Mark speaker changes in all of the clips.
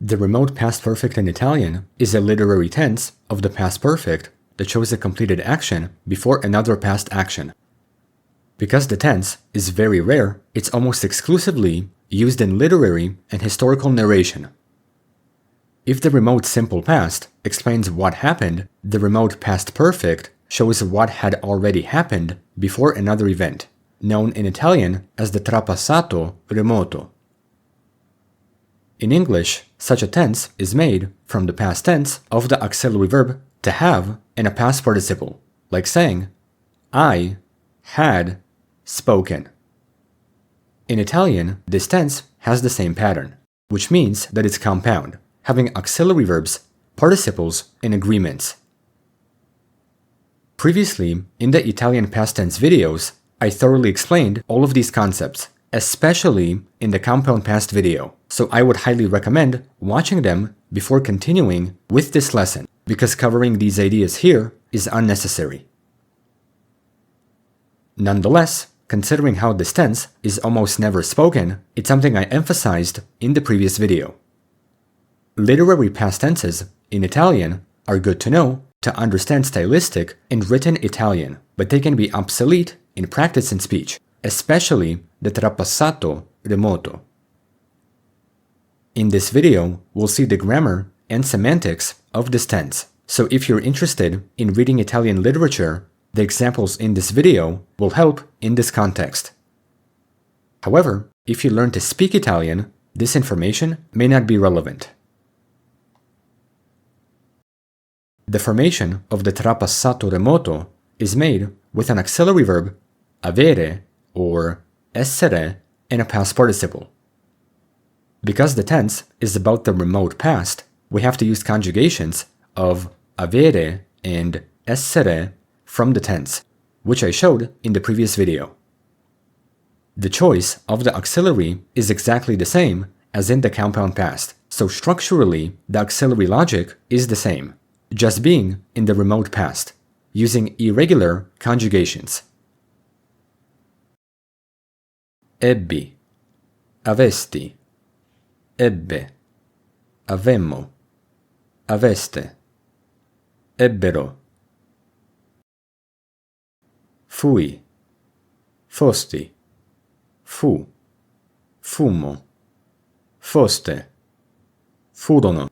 Speaker 1: The remote past perfect in Italian is a literary tense of the past perfect that shows a completed action before another past action. Because the tense is very rare, it's almost exclusively used in literary and historical narration. If the remote simple past explains what happened, the remote past perfect shows what had already happened before another event, known in Italian as the trapassato remoto. In English, such a tense is made from the past tense of the auxiliary verb to have and a past participle, like saying, I had spoken. In Italian, this tense has the same pattern, which means that it's compound, having auxiliary verbs, participles, and agreements. Previously, in the Italian past tense videos, I thoroughly explained all of these concepts, especially in the compound past video, so I would highly recommend watching them before continuing with this lesson, because covering these ideas here is unnecessary. Nonetheless, considering how this tense is almost never spoken, it's something I emphasized in the previous video. Literary past tenses in Italian are good to know to understand stylistic and written Italian, but they can be obsolete in practice and speech, especially the trapassato remoto. In this video, we'll see the grammar and semantics of this tense, so if you're interested in reading Italian literature, the examples in this video will help in this context. However, if you learn to speak Italian, this information may not be relevant. The formation of the trapassato remoto is made with an auxiliary verb, avere or essere, and a past participle. Because the tense is about the remote past, we have to use conjugations of avere and essere from the tense, which I showed in the previous video. The choice of the auxiliary is exactly the same as in the compound past, so structurally the auxiliary logic is the same, just being in the remote past, using irregular conjugations. Ebbi, avesti, ebbe, avemmo, aveste, ebbero. Fui, fosti, fu, fummo, foste, furono.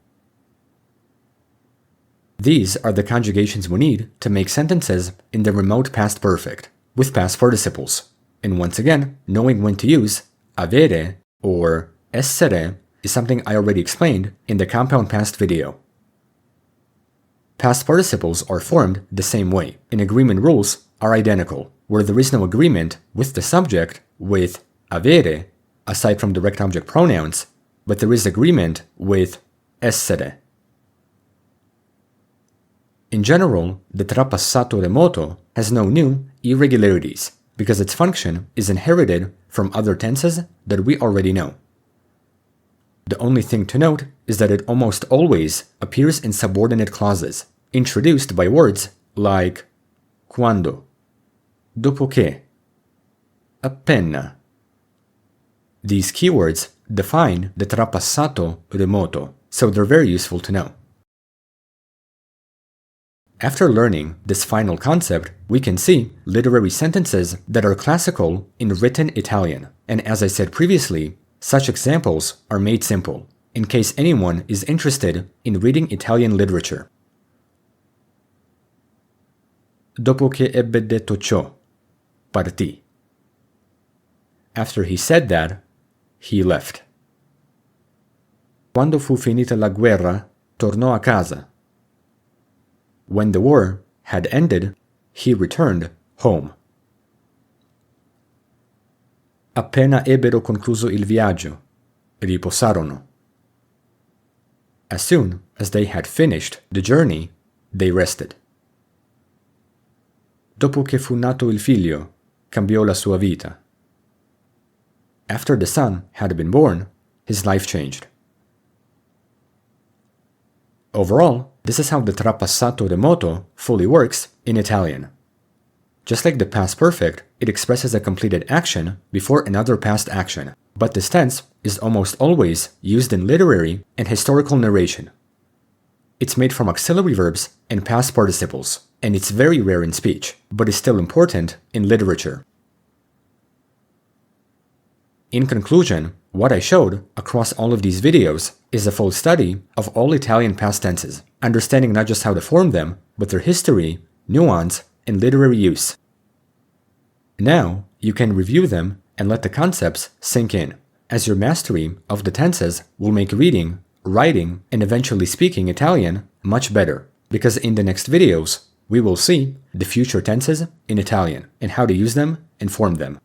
Speaker 1: These are the conjugations we need to make sentences in the remote past perfect, with past participles. And once again, knowing when to use avere or essere is something I already explained in the compound past video. Past participles are formed the same way, and agreement rules are identical, where there is no agreement with the subject with avere, aside from direct object pronouns, but there is agreement with essere. In general, the trapassato remoto has no new irregularities, because its function is inherited from other tenses that we already know. The only thing to note is that it almost always appears in subordinate clauses, introduced by words like quando, dopo che, appena. These keywords define the trapassato remoto, so they're very useful to know. After learning this final concept, we can see literary sentences that are classical in written Italian, and as I said previously, such examples are made simple, in case anyone is interested in reading Italian literature. Dopo che ebbe detto ciò, partì. After he said that, he left. Quando fu finita la guerra, tornò a casa. When the war had ended, he returned home. Appena ebbero concluso il viaggio, riposarono. As soon as they had finished the journey, they rested. Dopo che fu nato il figlio, cambiò la sua vita. After the son had been born, his life changed. Overall, this is how the trapassato remoto fully works in Italian. Just like the past perfect, it expresses a completed action before another past action, but this tense is almost always used in literary and historical narration. It's made from auxiliary verbs and past participles, and it's very rare in speech, but is still important in literature. In conclusion, what I showed across all of these videos is a full study of all Italian past tenses, understanding not just how to form them, but their history, nuance, and literary use. Now, you can review them and let the concepts sink in, as your mastery of the tenses will make reading, writing, and eventually speaking Italian much better, because in the next videos, we will see the future tenses in Italian and how to use them and form them.